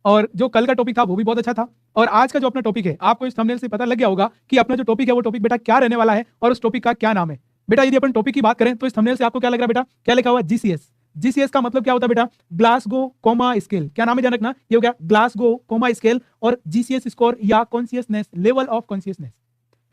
और जो कल का टॉपिक था वो भी बहुत अच्छा था। और आज का जो अपना टॉपिक है, आपको इस थंबनेल से पता लग गया होगा कि अपना जो टॉपिक है वो टॉपिक बेटा क्या रहने वाला है और उस टॉपिक का क्या नाम है। बेटा यदि अपन टॉपिक की बात करें तो इस थंबनेल से आपको क्या लग रहा है बेटा, क्या लिखा हुआ है? जीसीएस। जीसीएस का मतलब क्या होता है बेटा? Glasgow coma scale. क्या नाम है ध्यान रखना, ये हो गया ग्लासगो कोमा स्केल और जीसीएस स्कोर या consciousness, level of consciousness.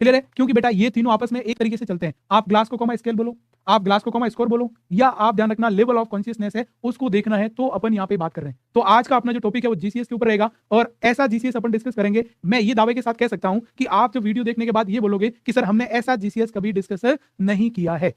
Clear है? क्योंकि बेटा ये तीनों आपस में एक तरीके से चलते हैं। आप ग्लास को कॉमा स्केल बोलो, आप ग्लास को कॉमा स्कोर बोलो, या आप ध्यान रखना लेवल ऑफ कॉन्शियसनेस है उसको देखना है, तो अपन यहाँ पे बात कर रहे हैं। तो आज का अपना जो टॉपिक है वो जीसीएस के ऊपर रहेगा और ऐसा जीसीएस अपन डिस्कस करेंगे। मैं ये दावे के साथ कह सकता हूं कि आप जो वीडियो देखने के बाद ये बोलोगे कि सर हमने ऐसा जीसीएस कभी डिस्कस नहीं किया है।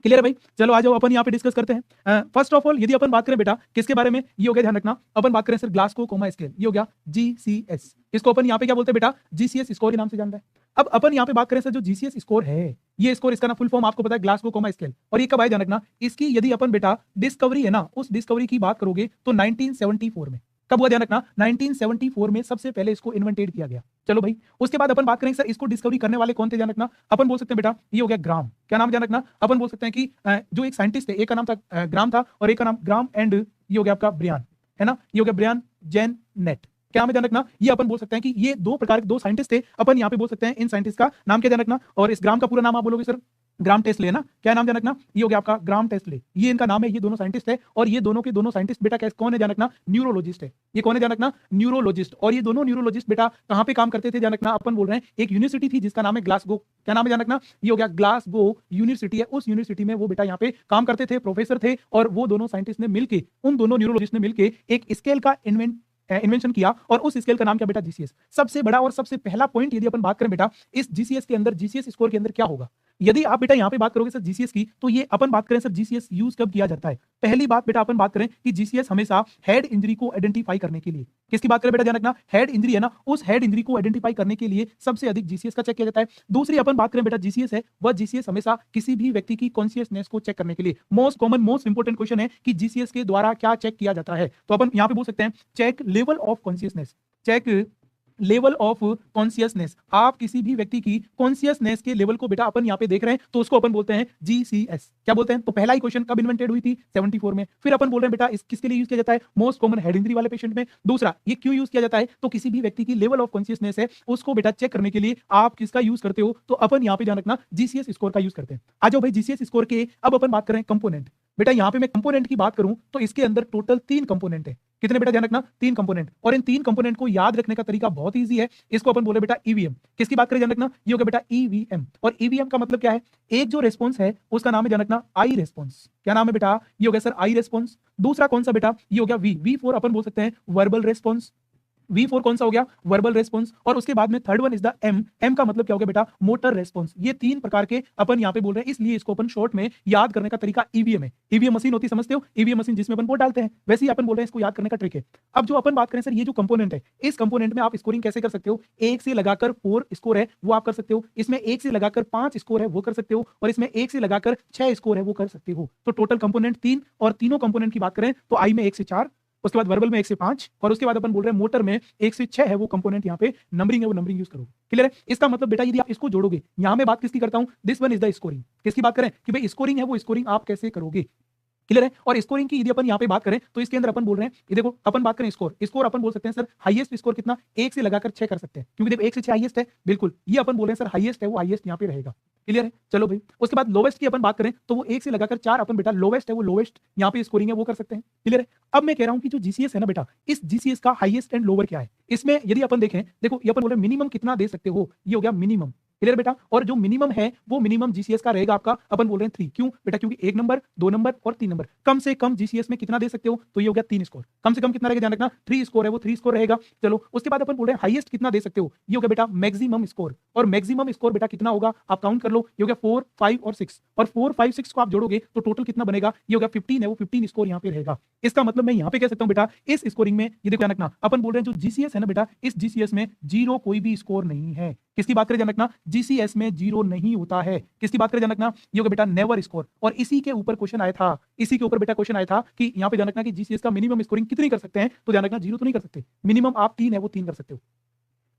क्लियर है भाई? चलो आ जाओ अपन यहाँ पे डिस्कस करते हैं। फर्स्ट ऑफ ऑल यदि अपन बात करें बेटा किसके बारे में, ये हो गया ध्यान रखना, अपन बात करें सर ग्लासगो कोमा स्केल, ये हो गया जीसीएस। इसको अपन यहाँ पे क्या बोलते हैं बेटा? जीसीएस स्कोर के नाम से जानता है। अब अपन यहाँ पे बात करें सर जो जीसीएस स्कोर है, ये स्कोर इसका ना फुल फॉर्म आपको पता है ग्लासगो कोमा स्केल। और ये कब आया ध्यान रखना, इसकी यदि अपन बेटा डिस्कवरी है ना, उस डिस्कवरी की बात करोगे तो 1974 में। कब हुआ ध्यान रखना? 1974 में सबसे पहले इसको इन्वेंटेड किया गया। चलो भाई, उसके बाद अपन बात करें सर इसको डिस्कवरी करने वाले कौन थे ध्यान रखना, अपन बोल सकते हैं बेटा ये हो गया ग्राम। क्या नाम ध्यान रखना, अपन बोल सकते हैं कि जो एक साइंटिस्ट है, एक का नाम था ग्राम था और एक का नाम ग्राम एंड ये हो गया आपका ब्रियान, है ना, ये हो गया ब्रियान जेन नेट। क्या नाम ध्यान रखना, ये अपन बोल सकते हैं कि ये दो प्रकार के दो साइंटिस्ट थे। अपन यहाँ पे बोल सकते हैं इन साइंटिस्ट का नाम क्या ध्यान रखना, और इस ग्राम का पूरा नाम आप बोलोगे सर ग्राम टेस्ले, है ना। क्या नाम ध्यान रखना, ये हो गया आपका ग्राम टेस्ले, ये इनका नाम है। ये दोनों साइंटिस्ट है और ये दोनों के दोनों साइंटिस्ट बेटा कैसे कौन है ध्यान रखना, न्यूरोलॉजिस्ट है। ये कौन है ध्यान रखना, न्यूरोलॉजिस्ट। और ये दोनों न्यूरोलॉजिस्ट बेटा कहां पे काम करते थे ध्यान रखना, अपन बोल रहे हैं एक यूनिवर्सिटी थी जिसका नाम है ग्लासगो। क्या नाम है ध्यान रखना, ये हो गया ग्लासगो यूनिवर्सिटी है। उस यूनिवर्सिटी में वो बेटा यहाँ पे काम करते थे, प्रोफेसर थे। और वो दोनों साइंटिस्ट ने मिलकर, उन दोनों न्यूरोलॉजिस्ट ने मिलकर एक स्केल का इन्वेंशन किया और उस स्केल का नाम क्या बेटा, जीसीएस। सबसे बड़ा और सबसे पहला पॉइंट यदि अपन बात करें बेटा इस जीसीएस के अंदर, जीसीएस स्कोर के अंदर क्या होगा, यदि आप बेटा यहाँ पे बात करोगे सर जीसीएस की, तो ये अपन बात करें सर जीसीएस यूज कब किया जाता है। पहली बात बेटा अपन बात करें कि जीसीएस हमेशा हेड इंजरी को आइडेंटिफाई करने के लिए, किसकी बात करें बेटा ध्यान रखना, हेड इंजरी है ना, उस हेड इंजरी को आइडेंटिफाई करने के लिए सबसे अधिक जीसीएस का चेक किया जाता है। दूसरी अपन बात करें बेटा जीसीएस है, वह जीसीएस हमेशा किसी भी व्यक्ति की कॉन्शियसनेस को चेक करने के लिए, most common most important question है कि जीसीएस के द्वारा क्या चेक किया जाता है। तो अपन यहाँ पे बोल सकते हैं check level of consciousness, check level of consciousness. आप किसी भी व्यक्ति की कॉन्शियसनेस के लेवल को बेटा अपन यहाँ पे देख रहे हैं तो उसको अपन बोलते हैं जीसीएस। क्या बोलते हैं? तो पहला ही क्वेश्चन कब इन्वेंटेड हुई थी, 74 में। फिर अपन बोल रहे हैं बेटा इस किसके लिए यूज किया जाता है, मोस्ट कॉमन हेड इंजरी वाले पेशेंट में। दूसरा ये क्यों यूज किया जाता है, तो किसी भी व्यक्ति की लेवल ऑफ कॉन्शियसनेस है उसको बेटा चेक करने के लिए आप किसका यूज करते हो, तो अपन यहाँ पे ध्यान रखना जीसीएस स्कोर का यूज करते हैं। आ जाओ भाई जीसीएस स्कोर के अब अपन बात करें कंपोनेंट। बेटा यहाँ पे मैं कंपोनेंट की बात करूं तो इसके अंदर टोटल 3 कंपोनेंट है। कितने बेटा ध्यान रखना, 3 कंपोनेंट। और इन 3 कंपोनेंट को याद रखने का तरीका बहुत इजी है। इसको अपन बोले बेटा ईवीएम। किसकी बात करें ध्यान रखना, ये हो गया बेटा ईवीएम। और ईवीएम का मतलब क्या है, एक जो रेस्पॉन्स है उसका नाम है ध्यान रखना आई रेस्पॉन्स। क्या नाम है बेटा, ये हो गया सर आई रेस्पॉन्स। दूसरा कौन सा बेटा, ये हो गया वी फॉर अपन बोल सकते हैं वर्बल रेस्पॉन्स। V4 कौन सा हो गया, वर्बल रेस्पॉन्स। और उसके बाद में third one is the M का मतलब क्या हो गया बेटा, मोटर रेस्पॉन्स। ये 3 प्रकार के अपन यहाँ पे बोल रहे हैं, इसलिए इसको अपन शॉर्ट में याद करने का तरीका ईवीएम है। ईवीएम मशीन होती समझते हो, ईवीएम मशीन जिसमें अपन वोट डालते हैं, वैसे ही अपन बोल रहे हैं इसको याद करने का ट्रिक है। अब जो अपन बात करें सर ये जो कंपोनेंट है, इस कंपोनेंट में आप स्कोरिंग कैसे कर सकते हो, 1 से लगाकर 4 स्कोर है वो आप कर सकते हो, इसमें 1 से लगाकर 5 स्कोर है वो कर सकते हो, और इसमें 1 से लगाकर 6 स्कोर है वो कर सकते हो। तो टोटल कंपोनेंट 3, और तीनों कंपोनेंट की बात करें तो आई में 1 से 4, उसके बाद वर्बल में 1 से 5, और उसके बाद अपन बोल रहे हैं मोटर में 1 से 6 है वो कंपोनेंट। यहाँ पे नंबरिंग है वो नंबरिंग यूज करो। क्लियर है? इसका मतलब बेटा यदि आप इसको जोड़ोगे, यहाँ मैं बात किसकी करता हूँ, this one is the scoring. किसकी बात करें कि भाई स्कोरिंग है वो स्कोरिंग आप कैसे करोगे। क्लियर है? और स्कोरिंग की यदि अपन यहाँ पे बात करें तो इसके अंदर अपन बोल रहे हैं, ये देखो अपन बात करें स्कोर, स्कोर अपन बोल सकते हैं सर हाईएस्ट स्कोर कितना, 1 से लगाकर 6 कर सकते हैं, क्योंकि देखो 1 से 6 हाईएस्ट है, बिल्कुल ये अपन बोल रहे हैं सर हाईएस्ट है वो हाईएस्ट यहाँ पे रहेगा। क्लियर है? चलो भाई, उसके बाद लोवेस्ट की अपन बात करें तो वो 1 से लगाकर 4 अपन बेटा लोवेस्ट है वो लोवेस्ट यहाँ पे स्कोरिंग है वो कर सकते हैं। क्लियर है? अब मैं कह रहा हूँ कि जो जीसीएस है ना बेटा, इस जीसीएस का हाईएस्ट एंड लोअर क्या है, इसमें यदि अपन देखें, देखो ये अपन बोल रहे हैं मिनिमम कितना दे सकते हो, ये हो गया मिनिमम। क्लियर बेटा? और जो मिनिमम है वो मिनिमम जीसीएस का रहेगा आपका, अपन बोल रहे हैं 3। क्यों बेटा? क्योंकि 1 नंबर, 2 नंबर और 3 नंबर। कम से कम जीसीएस में कितना दे सकते हो, तो ये हो गया 3 स्कोर। कम से कम कितना रहेगा ध्यान रखना, 3 स्कोर है वो 3 स्कोर रहेगा। चलो उसके बाद अपन बोल रहे हैं हाईएस्ट कितना दे सकते हो, ये हो गया बेटा मैक्सिमम स्कोर। और मैक्सिमम स्कोर बेटा कितना होगा आप काउंट कर लो, ये हो गया 4, 5 और 6, और 4, 5, 6 को आप जोड़ोगे तो टोटल कितना बनेगा, ये हो गया 15 है वो 15 स्कोर यहाँ पे रहेगा। इसका मतलब मैं यहाँ पे कह सकता हूँ बेटा इस स्कोरिंग में ये देखो ध्यान रखना, अपन बोल रहे हैं जो जीसीएस है ना बेटा, इस जीसीएस में 0 कोई भी स्कोर नहीं है। किसकी बात करें ध्यान रखना, जीसीएस में 0 नहीं होता है। किसकी बात करें ध्यान रखना, ये होगा बेटा नेवर स्कोर। और इसी के ऊपर क्वेश्चन आया था, इसी के ऊपर बेटा क्वेश्चन आया था कि यहाँ पे ध्यान रखना कि जीसीएस का मिनिमम स्कोरिंग कितनी कर सकते हैं, तो ध्यान रखना 0 तो नहीं कर सकते, मिनिमम आप 3 है वो 3 कर सकते हो।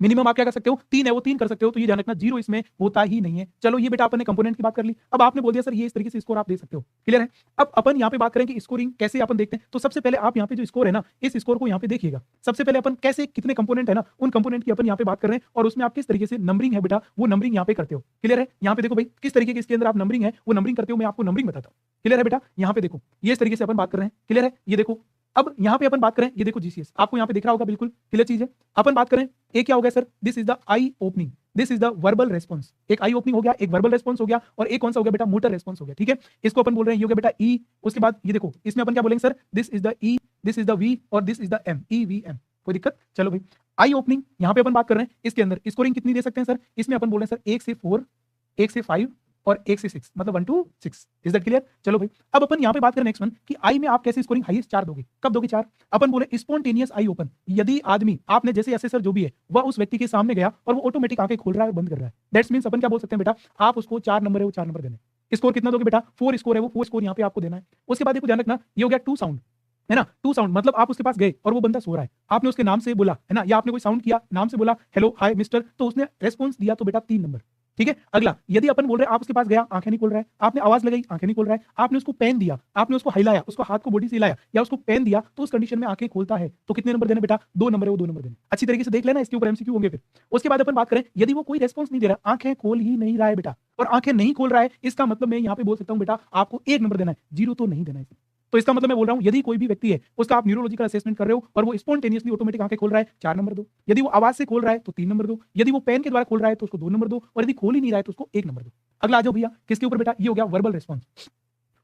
मिनिमम आप क्या कर सकते हो, 3 है वो 3 कर सकते हो, तो ये ध्यान रखना 0 इसमें होता ही नहीं है। चलो ये बेटा अपन ने कंपोनेंट की बात कर ली। अब आपने बोल दिया सर ये इस तरीके से स्कोर आप दे सकते हो, क्लियर है। अब अपन यहाँ पे बात करें कि स्कोरिंग कैसे अपन देखते हैं। तो सबसे पहले आप यहाँ पे जो स्कोर है ना, इस स्कोर को यहाँ पे देखिएगा। सबसे पहले अपन कैसे कितने कंपोनेंट है ना, उन कंपोनेंट की अपन यहाँ पे बात कर रहे हैं और उसमें आप किस तरीके से नंबरिंग है बेटा वो नंबरिंग यहाँ पे करते हो, क्लियर है। यहाँ पे देखो भाई किस तरीके के इसके अंदर आप नंबरिंग है वो नंबरिंग करते हो, मैं आपको नंबरिंग बताता हूँ, क्लियर है बेटा। यहाँ पे देखो ये इस तरीके से अपन बात कर रहे हैं, क्लियर है। ये देखो अब यहाँ पे अपन बात करें, ये देखो जीसीएस आपको यहाँ पे दिख रहा होगा, बिल्कुल क्लियर चीज है। अपन बात करें एक क्या हो गया sir, this is the I opening, this is the verbal response. एक आई ओपनिंग हो गया, एक वर्बल रेस्पॉन्स हो गया और एक कौन सा हो गया बेटा, मोटर रेस्पॉन्स हो गया, ठीक है। इसको अपन बोल रहे हैं ये हो गया बेटा ई। उसके बाद ये देखो इसमें अपन क्या बोलेंगे sir, this is the E, this is the V और this is the M, E V M. कोई दिक्कत, चलो भाई आई ओपनिंग यहाँ पे अपन बात कर रहे हैं। इसके अंदर स्कोरिंग कितनी दे सकते हैं सर, इसमें अपन बोल रहे हैं सर 1 से 4, 1 से 5 और 1 से 6, मतलब 1 to 6। Is that clear. चलो भाई अब अपन यहाँ पे बात करें नेक्स्ट वन कि आई में आप कैसे स्कोरिंग हाईएस्ट 4 दोगे, कब दोगे 4। अपन बोले स्पॉन्टेनियस आई ओपन, यदि आदमी आपने जैसे असेसर जो भी है वह उस व्यक्ति के सामने गया और वो ऑटोमेटिक आंखें खोल रहा है बंद कर रहा है, दैट्स मींस अपन क्या बोल सकते हैं बेटा, आप उसको 4 नंबर है वो 4 नंबर देने। स्कोर कितना दोगे बेटा, 4 स्कोर है वो 4 स्कोर यहाँ पे आपको देना है। उसके बाद देखो ध्यान रखना ये हो गया 2 साउंड, है ना। 2 साउंड मतलब आप उसके पास गए और वो बंदा सो रहा है, आपने उसके नाम से बोला, है ना, या आपने कोई साउंड किया नाम से बोला हेलो हाय मिस्टर, तो उसने रेस्पॉन्स दिया तो बेटा 3 नंबर, ठीक है। अगला यदि अपन बोल रहे हैं आप उसके पास गया आंखें नहीं खोल रहा है, आपने आवाज लगाई आंखें नहीं खोल रहा है, आपने उसको पेन दिया, आपने उसको हिलाया, उसको हाथ को बॉडी से हिलाया या उसको पेन दिया, तो उस कंडीशन में आंखें खोलता है तो कितने नंबर देने बेटा, 2 नंबर है वो 2 नंबर देने। अच्छी तरीके से देख लेना, इसके ऊपर एमसीक्यू होंगे फिर। उसके बाद अपन बात करें यदि वो कोई रेस्पॉन्स नहीं दे रहा, आंखें खोल ही नहीं रहा है बेटा, और आंखें नहीं खोल रहा है, इसका मतलब मैं यहाँ पे बोल सकता हूँ बेटा आपको 1 नंबर देना है, 0 तो नहीं देना है। तो इसका मतलब मैं बोल रहा हूं यदि कोई भी व्यक्ति है उसका आप न्यूरोलॉजिकल असेसमेंट कर रहे हो और वो स्पॉन्टेनियसली ऑटोमेटिक आंखें खोल रहा है 4 नंबर दो, यदि वो आवाज से खोल रहा है तो 3 नंबर दो, यदि वो पेन के द्वारा खोल रहा है तो उसको 2 नंबर दो, और यदि खोल ही नहीं रहा है तो उसको 1 नंबर दो। अगला आ जाओ भैया किसके ऊपर बेटा, ये हो गया वर्बल रेस्पॉन्स।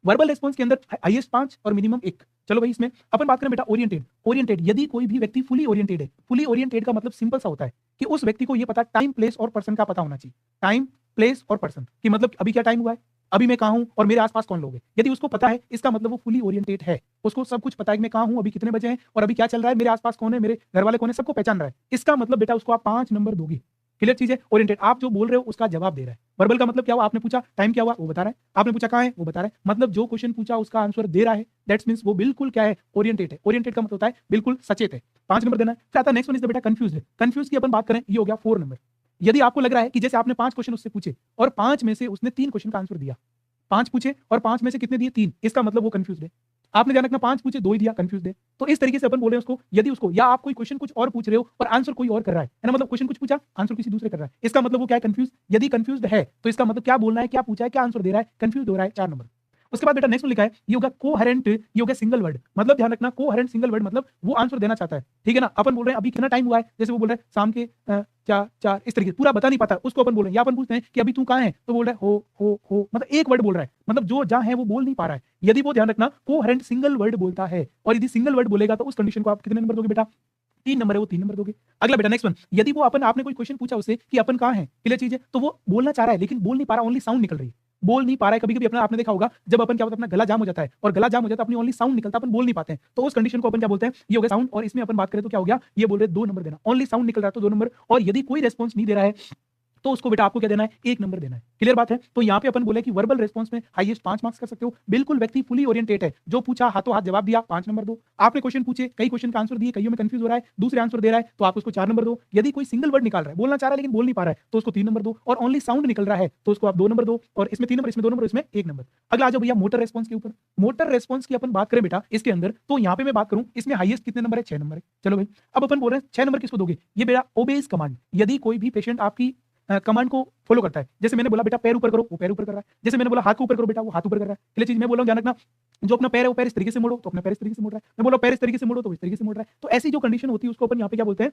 वर्बल रेस्पॉन्स के अंदर हाईएस्ट 5 और मिनिमम 1। चलो भाई इसमें अपन बात करें बेटा ओरिएंटेड। ओरिएंटेड यदि कोई भी व्यक्ति फुली ओरिएंटेड है, फुली ओरिएंटेड का मतलब सिंपल सा होता है कि उस व्यक्ति को ये पता टाइम प्लेस और पर्सन का पता होना चाहिए, टाइम प्लेस और पर्सन की मतलब अभी क्या टाइम हुआ है, अभी मैं कहां हूं और मेरे आसपास कौन लोग हैं। यदि उसको पता है इसका मतलब वो फुली ओरिएंटेड है, उसको सब कुछ पता है कि मैं कहां हूं, अभी कितने बजे हैं और अभी क्या चल रहा है, मेरे आसपास कौन है, मेरे घर वाले कौन है, सबको पहचान रहा है। इसका मतलब बेटा उसको आप 5 नंबर दोगे। क्लियर चीज है। ओरिएंटेड आप जो बोल रहे हो उसका जवाब दे रहा है। वर्बल का मतलब क्या हुआ, आपने पूछा टाइम क्या हुआ वो बता रहा है, आपने पूछा कहां है वो बता रहा है, मतलब जो क्वेश्चन पूछा उसका आंसर दे रहा है, दैट्स मींस वो बिल्कुल क्या है, ओरिएंटेड है। ओरिएंटेड का मतलब होता है बिल्कुल सचेत है, 5 नंबर देना है। फिर आता है नेक्स्ट वन इज द बेटा कंफ्यूज्ड है। कंफ्यूज की अपन बात करें ये हो गया 4 नंबर। यदि आपको लग रहा है कि जैसे आपने 5 क्वेश्चन उससे पूछे और 5 में से उसने 3 क्वेश्चन का आंसर दिया, 5 पूछे और 5 में से कितने दिए 3, इसका मतलब वो कंफ्यूज्ड है। आपने ध्यान रखना 5 पूछे 2 ही दिया, कंफ्यूज्ड है। तो इस तरीके से अपन बोल रहे हैं उसको, यदि उसको या आप कोई क्वेश्चन कुछ और पूछ रहे हो और आंसर कोई और कर रहा है ना, मतलब क्वेश्चन कुछ पूछा आंसर किसी दूसरे कर रहा है, इसका मतलब वो क्या है, कंफ्यूज। यदि कंफ्यूज्ड है तो इसका मतलब क्या बोलना है, क्या पूछा है, क्या आंसर दे रहा है, कंफ्यूज हो रहा है, 4 नंबर। उसके बाद बेटा नेक्स्ट में लिखा है ये होगा कोहेरेंट, ये होगा सिंगल वर्ड। मतलब ध्यान रखना कोहेरेंट सिंगल वर्ड मतलब वो आंसर देना चाहता है, ठीक है ना। अपन बोल रहे हैं अभी कितना टाइम हुआ है, जैसे वो बोल रहे हैं शाम के 4, इस तरीके पूरा बता नहीं पाता उसको अपन बोल रहे हैं, या अपन पूछते हैं कि अभी तू कहाँ है तो बोल रहा है हो, मतलब एक वर्ड बोल रहा है, मतलब जो जहां है वो बोल नहीं पा रहा है। यदि वो ध्यान रखना कोहेरेंट सिंगल वर्ड बोलता है और यदि सिंगल वर्ड बोलेगा तो उस कंडीशन को आप कितने नंबर दोगे बेटा, 3 नंबर है वो 3 नंबर दोगे। अगला बेटा नेक्स्ट वन, यदि वो आपने कोई क्वेश्चन पूछा उससे कि अपन कहाँ है, क्लियर चीज है, तो वो बोलना चाह रहा है लेकिन बोल नहीं पा रहा, ओनली साउंड निकल रही है, बोल नहीं पा रहा है। कभी कभी अपना आपने देखा होगा जब अपन क्या होता है अपना गला जाम हो जाता है और गला जाम हो जाता है अपनी ओनली साउंड निकलता है, अपन बोल नहीं पाते हैं, तो उस कंडीशन को अपन क्या बोलते हैं, ये हो गया साउंड। और इसमें अपन बात करें तो क्या हो गया, ये बोल रहे 2 नंबर देना, ओनली साउंड निकल रहा है तो 2 नंबर। और यदि कोई रेस्पॉन्स नहीं दे रहा है तो उसको बेटा आपको क्या देना है, 1 नंबर देना है। क्लियर बात है। तो यहाँ पे अपन बोले कि वर्बल रेस्पॉन्स में हाईएस्ट 5 मार्क्स कर सकते हो। बिल्कुल व्यक्ति फुली ओरिएंटेड है, जो पूछा हाथों हाथ जवाब दिया 5 नंबर दो। आपने क्वेश्चन पूछे, कई क्वेश्चन का आंसर दिए, कईयों में कंफ्यूज हो रहा है, दूसरे आंसर दे रहा है तो आप उसको 4 नंबर दो। यदि कोई सिंगल वर्ड निकाल रहा है, बोलना चाह रहा है लेकिन बोल नहीं पा रहा है तो उसको 3 नंबर दो। और ओनली साउंड निकल रहा है तो उसको आप 2 नंबर दो। और इसमें 3 नंबर, इसमें 2 नंबर, इसमें 1 नंबर। अगला आ जाओ भैया मोटर रेस्पॉन्स के ऊपर। मोटर रेस्पॉन्स की अपन बात करें बेटा इसके अंदर, तो यहाँ पे मैं बात करूं इसमें हाईएस्ट कितने नंबर है, 6 नंबर है। चलो भाई अब अपन बोल रहे हैं 6 नंबर किसको दोगे, ये बेटा ओबेज कमांड। यदि कोई भी पेशेंट आपकी कमांड को फॉलो करता है, जैसे मैंने बोला बेटा पैर ऊपर करो वो पैर ऊपर कर रहा है, जैसे मैंने बोला हाथ को ऊपर करो बेटा वो हाथ ऊपर कर रहा है। इसलिए चीज मैं बोल रहा हूं ध्यान रखना, जो अपना पैर है वो पैर इस तरीके से मोड़ो तो अपना पैर इस तरीके से मोड़ रहा है, मैं बोला पैर इस तरीके से मोड़ो तो इस तरीके से मोड़ रहा है। तो ऐसी जो कंडीशन होती है उसको अपन यहाँ पे क्या बोलते हैं,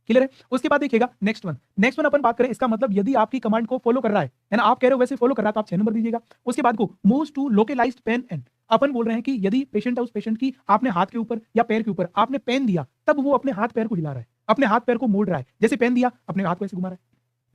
क्लियर है। उसके बाद देखिएगा नेक्स्ट वन अपन बात करें, इसका मतलब यदि आपकी कमांड को फॉलो कर रहा है ना, आप कह रहे हो वैसे फॉलो कर रहा है तो आप 6 नंबर दीजिएगा। उसके बाद को moves to localized pain and, अपन बोल रहे हैं कि यदि पेशेंट है उस पेशेंट की आपने हाथ के ऊपर या पैर के ऊपर आपने पेन दिया, तब वो अपने हाथ पैर को हिला रहा है, अपने हाथ पैर को मोड़ रहा है। जैसे पेन दिया अपने हाथ को ऐसे घुमा रहा है,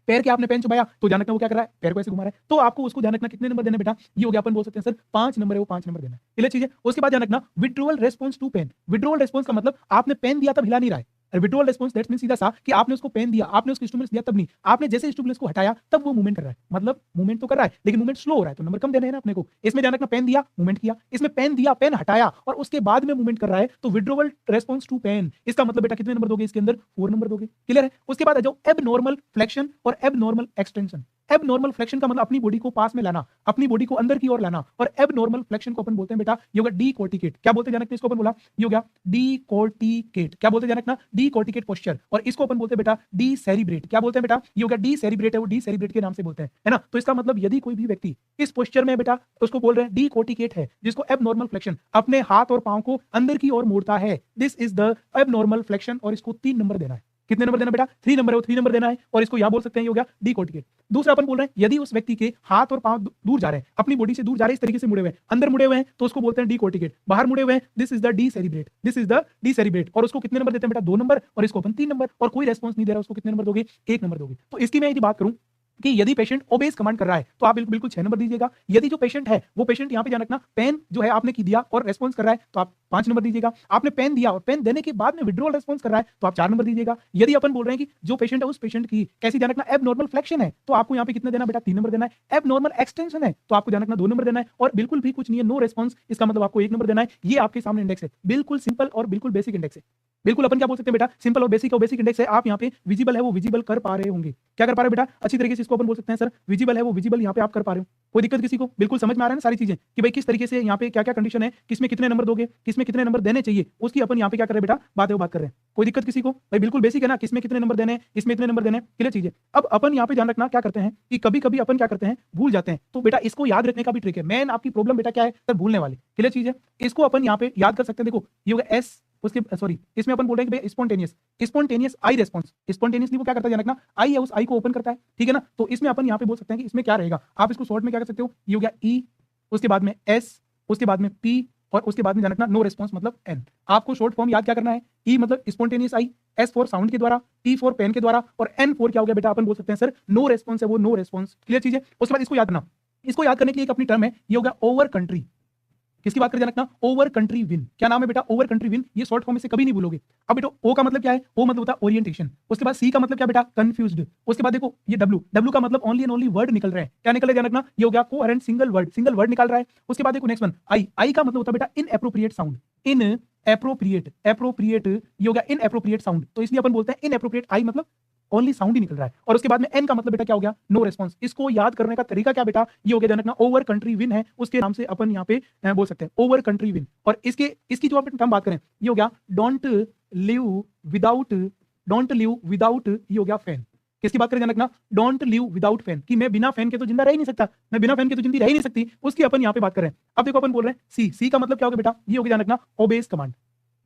पैर के आपने पेन चुबाया तो ध्यान रखना वो क्या कर रहा है, पैर को ऐसे घुमा रहा है। तो आपको उसको ध्यान रखना कितने नंबर देने बेटा, ये हो गया अपन बोल सकते हैं सर 5 नंबर है वो 5 नंबर देना है। क्लियर चीज है। उसके बाद ध्यान रखना withdrawal response to pain. Withdrawal response का मतलब आपने पेन दिया तब हिला नहीं रहा है, विड्रॉल रेस्पॉन्स दैट मीन सीधा सा कि आपने उसको पेन दिया, आपने उसको स्टिमुलस दिया तब नहीं, आपने जैसे स्टिमुलस को हटाया तब वो मूवमेंट कर रहा है, मतलब मूवमेंट तो कर रहा है लेकिन मूवमेंट स्लो हो रहा है, तो नंबर कम देने हैं ना अपने को। इसमें ध्यान रखना, पेन दिया मूवमेंट किया, इसमें पेन दिया पेन हटाया और उसके बाद में मूवमेंट कर रहा है, तो विड्रॉल रेस्पॉन्स टू पेन, इसका मतलब बेटा कितने नंबर दोगे इसके अंदर, 4 नंबर दोगे। क्लियर है। उसके बाद आ जाओ एबनॉर्मल फ्लेक्शन और एबनॉर्मल एक्सटेंशन। एबनॉर्मल फ्लेक्शन का मतलब अपनी बॉडी को पास में लाना, अपनी बॉडी को अंदर की ओर लाना, और एबनॉर्मल फ्लेक्शन को अपन बोलते हैं बेटा ये होगा डीकोर्टिकेट। क्या बोलते हैं ध्यान रखना, इसको अपन बोला ये हो गया डीकोर्टिकेट। क्या बोलते हैं ध्यान रखना, डीकोर्टिकेट पोस्चर, और इसको अपन बोलते हैं बेटा डीसेरिब्रेट। क्या बोलते हैं बेटा, ये हो गया डीसेरिब्रेट है, वो डीसेरिब्रेट के नाम से बोलते हैं, है ना। तो इसका मतलब यदि कोई भी व्यक्ति इस पोस्चर में बेटा उसको बोल रहे हैं डीकोर्टिकेट है, जिसको एबनॉर्मल फ्लेक्शन, अपने हाथ और पांव को अंदर की ओर मोड़ता है, this is the abnormal flexion, और इसको 3 नंबर देना है। कितने नंबर देना बेटा, 3 नंबर है, वो 3 नंबर देना है, और इसको यहां बोल सकते हैं ये हो गया डीकोर्टिकेट। दूसरा अपन बोल रहे हैं यदि उस व्यक्ति के हाथ और पांव दूर जा रहे हैं, अपनी बॉडी से दूर जा रहे हैं, इस तरीके से मुड़े हुए हैं, अंदर मुड़े हुए हैं, तो उसको बोलते हैं डीकोर्टिकेट। बाहर मुड़े हुए हैं, this is the decerebrate, this is the decerebrate, और उसको कितने नंबर देते हैं बेटा, 2 नंबर, और इसको अपन 3 नंबर, और कोई रेस्पॉन्स नहीं दे रहा उसको कितने नंबर दोगे, 1 नंबर दोगे। तो इसकी मैं यदि बात करूं कि यदि पेशेंट ओबेस कमांड कर रहा है तो आप बिल्कुल 6 नंबर दीजिएगा। यदि जो पेशेंट है वो पेशेंट यहां पे ध्यान रखना पेन जो है आपने की दिया और रेस्पॉन्स कर रहा है तो आप 5 नंबर दीजिएगा। आपने पेन दिया और पेन देने के बाद में विड्रॉल रेस्पॉन्स कर रहा है तो आप 4 नंबर दीजिएगा। यदि अपन बोल रहे हैं कि जो पेशेंट है उस पेशेंट की कैसी ध्यान रखना एबनॉर्मल फ्लेक्शन है तो आपको यहां पे कितने देना बेटा, 3 नंबर देना है। एबनॉर्मल एक्सटेंशन है तो आपको ध्यान रखना 2 नंबर देना है, और बिल्कुल भी कुछ नहीं है, नो रेस्पॉन्स, इसका मतलब आपको 1 नंबर देना है। ये आपके सामने इंडेक्स है, बिल्कुल सिंपल और बिल्कुल बेसिक इंडेक्स है। बिल्कुल अपन क्या बोल सकते हैं बेटा, सिंपल और बेसिक इंडेक्स है। आप यहाँ पे विजिबल है वो विजिबल कर पा रहे होंगे, क्या कर पा रहे हो बेटा, अच्छी तरीके से इसको अपन बोल सकते हैं सर विजिबल है वो विजिबल यहाँ पे आप कर पा रहे हो। कोई दिक्कत किसी को, बिल्कुल समझ में आ रहा है ना सारी चीजें कि भाई किस तरीके से यहाँ पे क्या क्या कंडीशन है, किसमें कितने नंबर दोगे, किसमें कितने नंबर देने चाहिए, उसकी अपन यहाँ पे क्या कर रहे हैं बेटा, बात कर रहे हैं। कोई दिक्कत किसी को, भाई बिल्कुल बेसिक है ना, किसमें कितने नंबर देने, इसमें इतने नंबर देने, क्लियर चीजें। अब अपन यहाँ पे ध्यान रखना क्या करते हैं कि कभी कभी अपन क्या करते हैं, भूल जाते हैं, तो बेटा इसको याद रखने का भी ट्रिक है। मेन आपकी प्रॉब्लम बेटा क्या है सर, भूलने वाली, क्लियर चीज है। इसको अपन यहाँ पे याद कर सकते हैं, देखो ये होगा एस, उसके सॉरी इसमें अपन बोल रहे हैं कि भाई स्पॉन्टेनियस आई रेस्पॉन्स, स्पॉन्टेनियसली वो क्या करता है ध्यान रखना, आई है उस आई को ओपन करता है, ठीक है ना। तो इसमें अपन यहाँ पे बोल सकते हैं कि इसमें क्या रहेगा, आप इसको शॉर्ट में क्या कर सकते हो, ये हो गया ई, उसके बाद में एस, उसके बाद में पी, और उसके बाद में ध्यान रखना नो रेस्पॉन्स मतलब एन। आपको शॉर्ट फॉर्म याद क्या करना है, ई मतलब spontaneous I, S for sound के द्वारा, पी फॉर पेन के द्वारा, और एन फॉर क्या हो गया बेटा, अपन बोल सकते हैं सर नो रेस्पॉन्स है वो नो रेस्पॉन्स, क्लियर चीज है। उसके बाद इसको याद करना, इसको याद करने के लिए एक अपनी टर्म है, ये होगा ओवर कंट्री। किसकी बात करें रखना, ओवर कंट्री विन। क्या नाम है बेटा, ओवर कंट्री विन, ये शॉर्ट फॉर्म में से कभी नहीं भूलोगे। अब बेटा ओ का मतलब क्या है, ओ मतलब होता है ओरिएंटेशन, उसके बाद सी का मतलब क्या बेटा, कंफ्यूज्ड, उसके बाद देखो ये डब्ल्यू का मतलब ओनली एंड ओनली वर्ड निकल रहे हैं, क्या निकल रहे हैं ध्यान रखना, ये हो गया कोहेरेंट सिंगल वर्ड निकल रहा है। उसके बाद देखो नेक्स्ट वन आई का मतलब होता है बेटा इनएप्रोप्रिएट साउंड, एप्रोप्रिएट ये हो गया इनएप्रोप्रिएट साउंड, तो इसलिए अपन बोलते हैं इनएप्रोप्रिएट आई मतलब ओनली साउंड ही निकल रहा है। और उसके बाद में एन का मतलब बेटा क्या हो गया, नो रेस्पॉन्स। इसको याद करने का तरीका क्या बेटा, ये हो गया ध्यान रखना ओवर कंट्री विन है, उसके नाम से अपन यहाँ पे बोल सकते हैं ओवर कंट्री विन। और इसकी जो अपन टर्म बात करें ये हो गया डोंट लिव विदाउट ये हो गया फैन। किसकी बात करें ध्यान रखना, डोंट लिव विदाउट फैन, कि मैं बिना फैन के तो जिंदा रह ही नहीं सकता, मैं बिना फैन के तो जिंदगी रह ही नहीं सकती, उसकी अपन यहाँ पे बात करें। अब देखो अपन बोल रहे हैं सी का मतलब क्या होगा बेटा, ये हो गया ध्यान रखना ओबेस कमांड।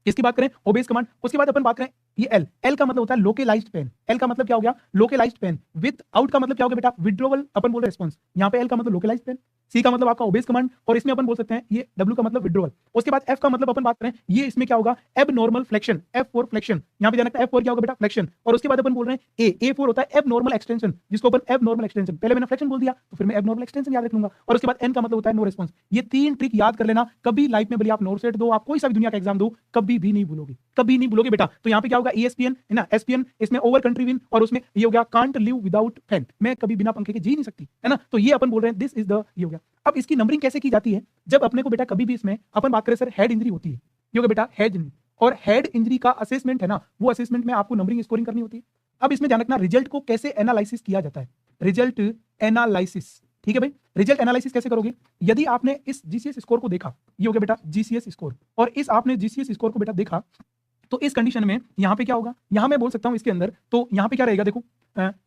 किसकी बात करें, ओबेस कमांड। उसके बाद अपन बात करें ये एल का मतलब होता है लोकेलाइज्ड पेन, एल का मतलब क्या हो गया, लोकेलाइज्ड पेन। विद आउट का मतलब क्या हो गया बेटा, विड्रॉवल, अपन बोल रहे रिस्पांस, यहाँ पे एल का मतलब लोकेलाइज्ड पेन, सी का मतलब आपका ओबेस कमांड, और इसमें अपन बोल सकते हैं ये डब्ल्यू का मतलब विड्रॉवल। उसके बाद एफ का मतलब अपन बात करें ये इसमें क्या होगा, abnormal flexion, F for flexion, यहाँ पे जाना एफ फॉर क्या होगा बेटा, फ्लेक्शन। और उसके बाद अपन बोल रहे हैं ए फॉर होता है एबनॉर्मल एक्सटेंशन, जिसको अपन एबनॉर्मल एक्सटेंशन, पहले मैंने फ्लेक्शन बोल दिया तो फिर मैं एबनॉर्मल एक्सटेंशन याद रख लूंगा। और उसके बाद एन का मतलब होता है नो रिस्पांस। ये 3 ट्रिक याद कर लेना, कभी लाइफ में भले आप नोट सेट दो, आप कोई सा भी दुनिया का एग्जाम दो, कभी भी नहीं भूलोगे, कभी नहीं भूलोगे बेटा। तो यहाँ पे क्या होगा ESPN है ना, SPN, इसमें ओवर कंट्री विन, और उसमें ये हो गया कांट लिव विदाउट फैन, मैं कभी बिना पंखे के जी नहीं सकती, है ना। तो ये अपन बोल रहे हैं दिस इज द, ये हो गया। अब इसकी नंबरिंग कैसे की जाती है, जब अपने को बेटा कभी भी इसमें अपन बात करें सर हेड इंजरी होती है, ये होगा बेटा हेड इंजरी, और हेड इंजरी का असेसमेंट है ना, वो असेसमेंट में आपको नंबरिंग स्कोरिंग करनी होती है। अब इसमें ध्यान रखना रिजल्ट को कैसे एनालिसिस किया जाता है, रिजल्ट एनालिसिस, ठीक है भाई। रिजल्ट एनालिसिस कैसे करोगे, यदि आपने इस GCS स्कोर को देखा, ये हो गया बेटा GCS स्कोर, और इस आपने GCS स्कोर को बेटा देखा, तो इस कंडीशन में यहाँ पे क्या होगा, यहाँ मैं बोल सकता हूँ इसके अंदर, तो यहाँ पे क्या रहेगा देखो,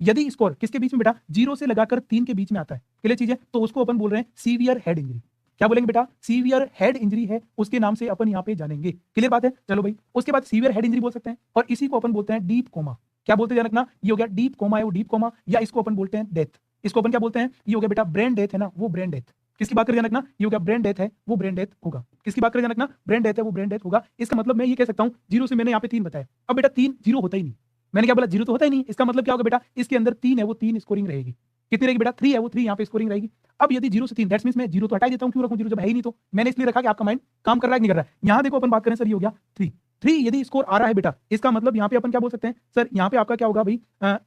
यदि स्कोर किसके बीच में बेटा, 0 से लगाकर 3 के बीच में आता है, क्लियर चीज है, तो उसको अपन बोल रहे हैं सीवियर हेड इंजरी। क्या बोलेंगे बेटा, सीवियर हेड इंजरी है, उसके नाम से अपन यहाँ पे जानेंगे, क्लियर बात है। चलो भाई, उसके बाद सीवियर हेड इंजरी बोल सकते हैं, और इसी को अपन बोलते हैं डीप कोमा। क्या बोलते हैं ध्यान रखना, ये हो गया डीप कोमा है वो डीप कोमा, या इसको अपन बोलते हैं डेथ, इसको अपन क्या बोलते हैं, ये हो गया बेटा ब्रेन डेथ है ना, वो ब्रेन डेथ। किसकी बात करें ध्यान रखना, ये हो गया ब्रेन डेथ है वो ब्रेन डेथ होगा। किसकी बात करें ध्यान रखना, ब्रेन डेथ है वो ब्रेन डेथ होगा। इसका मतलब मैं ये कह सकता हूँ 0 से मैंने यहाँ पे 3 बताया, अब बेटा 3 0 होता ही नहीं, मैंने क्या बोला 0 तो होता ही नहीं, इसका मतलब क्या होगा बेटा, इसके अंदर 3 है वो 3 स्कोरिंग रहेगी, कितनी रहेगी बेटा 3 है वो 3 यहाँ पे स्कोरिंग रहेगी। अब यदि 0 से 3 दैट्स मींस मैं 0 तो हटा ही देता हूँ, क्यों रखूं 0 जब है ही नहीं, तो मैंने इसलिए रखा कि आपका माइंड काम कर रहा है कि नहीं कर रहा है। यहाँ देखो अपन बात करें सर, ये हो गया 3, 3 यदि स्कोर आ रहा है बेटा, इसका मतलब यहाँ पे अपन क्या बोल सकते हैं सर, यहाँ पे आपका क्या होगा भाई,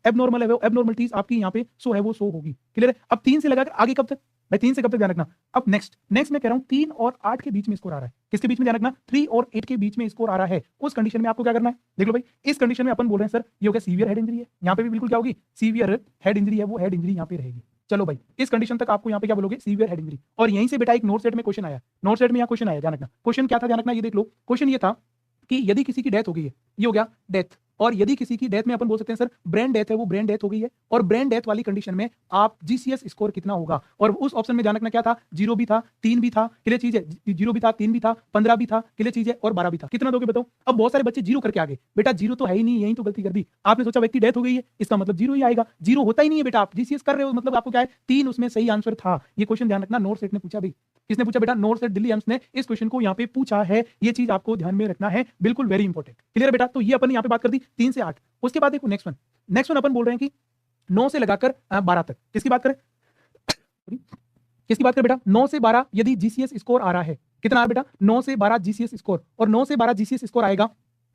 एबनॉर्मल है वो, एबनॉर्मलिटीज आपकी यहाँ पे शो है वो शो होगी। क्लियर है? अब 3 से लगाकर आगे कब तक भाई, 3 से कब तक ध्यान रखना। अब नेक्स्ट मैं कह रहा हूँ 3 और 8 के बीच में स्कोर आ रहा है। किसके बीच में ध्यान रखना? 3 और 8 के बीच में स्कोर आ रहा है। उस कंडीशन में आपको क्या करना है, देख लो भाई, इस कंडीशन में अपन बोल रहे हैं सर ये हो गया सीवियर हेड इंजरी है, यहाँ पे भी बिल्कुल क्या होगी, सीवियर हेड इंजरी है, वो हेड इंजरी यहाँ पे रहेगी। चलो भाई, इस कंडीशन तक आपको यहाँ पे क्या बोलोगे, सीवियर हेड इंजरी। और यहीं से बेटा एक नोट सेट में क्वेश्चन आया, नोट सेट में यहाँ क्वेश्चन आया, ध्यान रखना। क्वेश्चन क्या था ध्यान रखना, ये देख लो। क्वेश्चन ये था कि यदि किसी की डेथ हो गई है, ये हो गया डेथ, और यदि किसी की डेथ में अपन बोल सकते हैं सर ब्रेन डेथ है, वो ब्रेन डेथ हो गई है, और ब्रेन डेथ वाली कंडीशन में आप जीसीएस स्कोर कितना होगा। और उस ऑप्शन में ध्यान रखना क्या था, 0 भी था, 3 भी था, क्लियर चीज है, 0 भी था, 3 भी था, 15 भी था, क्लियर चीज है, और 12 भी था। कितना दोगे बताओ। अब बहुत सारे बच्चे 0 करके आगे, बेटा 0 तो है ही नहीं, यही तो गलती कर दी आपने, सोचा व्यक्ति डेथ हो गई है इसका मतलब 0 ही आएगा, 0 होता ही नहीं है बेटा, आप जीसीएस कर रहे हो मतलब आपको क्या है, 3 उसमें सही आंसर था। ये क्वेश्चन ध्यान रखना, नोट सेट ने पूछा भाई, किसने पूछा बेटा, नोट सेट दिल्ली एम्स ने इस क्वेश्चन को यहाँ पे पूछा है, ये चीज आपको ध्यान में रखना है, बिल्कुल वेरी इंपॉर्टेंट। क्लियर बेटा, तो ये अपन यहाँ पे बात कर दी 3 से 8। उसके बाद देखो नेक्स्ट वन अपन बोल रहे हैं कि 9 से लगाकर 12 तक, किसकी बात करें, किसकी बात करें बेटा, 9 से 12 यदि जीसीएस स्कोर आ रहा है, कितना आ रहा है बेटा, 9 से 12 जीसीएस स्कोर, और 9 से 12 जीसीएस स्कोर आएगा,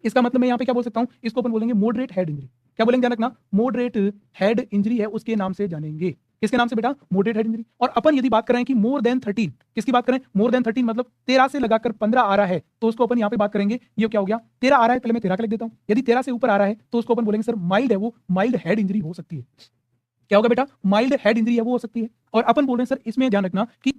इसका मतलब मैं यहाँ पे क्या बोल सकता हूँ, इसको अपन बोलेंगे मॉडरेट हेड इंजरी। क्या बोलेंगे ध्यान रखना, मॉडरेट हेड इंजरी है, उसके नाम से जानेंगे। किसके नाम से बेटा, मॉडरेट हेड इंजरी। और अपन यदि बात कर रहे हैं कि मोर देन 13, किसकी बात करें, मोर देन 13 मतलब 13 से लगाकर 15 आ रहा है, तो उसको अपन यहाँ पे बात करेंगे, ये क्या हो गया, 13 आ रहा है, पहले मैं 13 का लिख देता हूँ। यदि 13 से ऊपर आ रहा है तो उसको अपन बोलेंगे सर माइल्ड है, वो माइल्ड हेड इंजरी हो सकती है। क्या होगा बेटा, माइल्ड हेड इंजरी है वो हो सकती है। और अपन बोल रहे हैं सर इसमें ध्यान रखना कि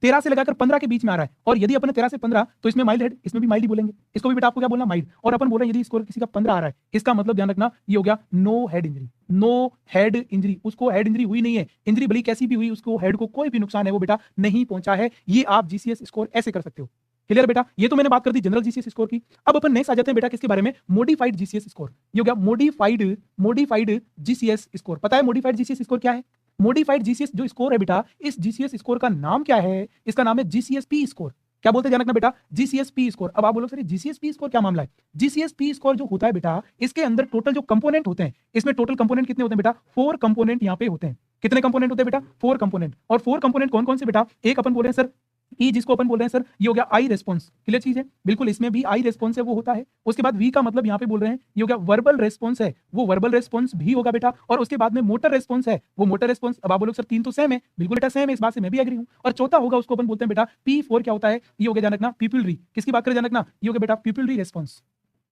13 से लगाकर 15 के बीच में आ रहा है, और यदि अपन 13 से 15 तो इसमें माइल्ड हेड, इसमें भी माइल्ड ही बोलेंगे, इसको भी बेटा आपको क्या बोलना, माइल्ड। और अपन बोल रहे हैं यदि स्कोर किसी का 15 आ रहा है, इसका मतलब ध्यान रखना ये हो गया no head injury, no head injury, उसको हेड इंजरी हुई नहीं है, इंजरी भली कैसी भी हुई, उसको हेड को कोई भी नुकसान है वो बेटा नहीं पहुंचा है। ये आप जीसीएस स्कोर ऐसे कर सकते हो। क्लियर बेटा, ये तो मैंने बात कर दी जनरल जीसीएस स्कोर की। अब अपन नेक्स्ट आ जाते हैं बेटा किसके बारे में, मॉडिफाइड जीसीएस स्कोर। ये हो गया मॉडिफाइड जीसीएस स्कोर। पता है मॉडिफाइड जीसीएस स्कोर क्या है, मॉडिफाइड जीसीएस जो स्कोर है बेटा, इस जीसीएस स्कोर का नाम क्या है, इसका नाम है जीसीएसपी स्कोर। क्या बोलते हैं ध्यान रखना बेटा, जीसीएसपी स्कोर। अब आप बोलो सर जीसीएसपी स्कोर क्या मामला है, जीसीएसपी स्कोर जो होता है बेटा, इसके अंदर टोटल जो कंपोनेंट होते हैं, इसमें टोटल कंपोनेंट कितने होते हैं बेटा, 4 कंपोनेंट यहाँ पे होते हैं। कितने कंपोनेंट होते हैं बेटा, 4 कंपोनेंट। और 4 कंपोनेंट कौन कौन से बेटा, एक अपन बोल रहे हैं सर ई, जिसको अपन बोल रहे हैं सर ये हो गया आई रेस्पॉन्स। क्लियर चीज है, बिल्कुल इसमें भी आई रेस्पॉन्स है वो होता है। उसके बाद वी का मतलब यहाँ पे बोल रहे हैं ये हो गया वर्बल रेस्पॉन्स है, वो वर्बल रेस्पॉन्स भी होगा बेटा। और उसके बाद में मोटर रेस्पॉन्स है, वो मोटर रेस्पॉन्स। अब आप बोलोगे सर 3 तो सेम है, बिल्कुल बेटा सेम है, इस बात से मैं भी एग्री हूँ। और चौथा होगा उसको अपन बोलते हैं बेटा P4। क्या होता है, ये हो गया ध्यान रखना पिपुलरी। किसकी बात करें ध्यान रखना, ये हो गया बेटा पिपुलरी रेस्पॉन्स।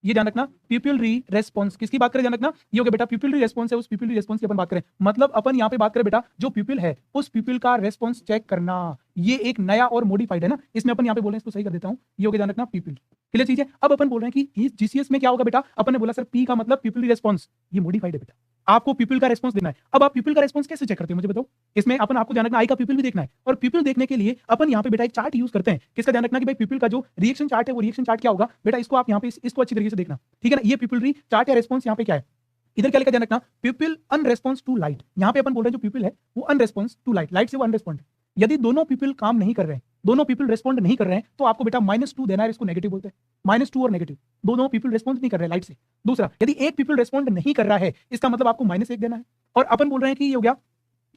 ये ध्यान रखना पिपुलरी रेस्पॉन्स, किसकी बात करें ध्यान रखना, ये हो गया बेटा पिपुलरी रेस्पॉन्स है, उस पिपुलरी रेस्पॉन्स की अपन बात करें, मतलब अपन यहाँ पे बात करें बेटा जो पिपुल है उस पिपुल का रेस्पॉन्स चेक करना। ये एक नया और मॉडिफाइड है ना, इसमें अपन यहाँ पे बोल रहे हैं, इसको सही कर देता हूँ, ये हो गया ध्यान रखना पिपुल। क्लियर चीज है। अब अपन बोल रहे हैं कि जीसीएस में क्या होगा बेटा, अपन ने बोला सर पी का मतलब पिपुलरी रेस्पॉन्स, ये मॉडिफाइड है बेटा, आपको पीपल का रेस्पॉन्स देना है। अब आप पीपल का रेस्पॉन्स कैसे चेक करते हो मुझे बताओ, इसमें अपन आपको ध्यान रखना आई का पीपल भी देखना है, और पीपल देखने के लिए अपन यहाँ पे बेटा एक चार्ट यूज करते हैं। किसका ध्यान रखना कि भाई पीपल का जो रिएक्शन चार्ट है वो रिएक्शन चार्ट क्या होगा बेटा, इसको आप यहाँ पे इसको अच्छी तरीके से देखना, ठीक है ना। ये पीपल चार्ट या रेस्पॉन्स यहाँ पे क्या है, इधर क्या लिखा ध्यान रखना, पीपल अनरेस्पॉन्स टू लाइट। यहाँ पे अपन बोल रहे हैं जो पीपल है वो अनरेस्पॉन्स टू लाइट, लाइट से वो अनरेस्पॉन्ड। यदि दोनों पीपल काम नहीं कर रहे हैं, दोनों पीपल रेस्पॉन्ड नहीं कर रहे हैं, तो आपको बेटा -2 देना है, इसको नेगेटिव बोलते हैं। -2 और नेगेटिव, दोनों पीपल रेस्पॉन्ड नहीं कर रहे हैं लाइट से। दूसरा, यदि एक पीपल रेस्पॉन्ड नहीं कर रहा है, इसका मतलब आपको -1 देना है। और अपन बोल रहे हैं कि ये हो गया,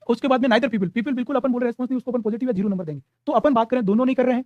उसके बाद में नाइदर पीपल बिल्कुल अपन बोल रहे हैं रेस्पॉन्स नहीं, उसको अपन पॉजिटिव या 0 नंबर देंगे। तो अपन बात करें दोनों नहीं कर रहे हैं,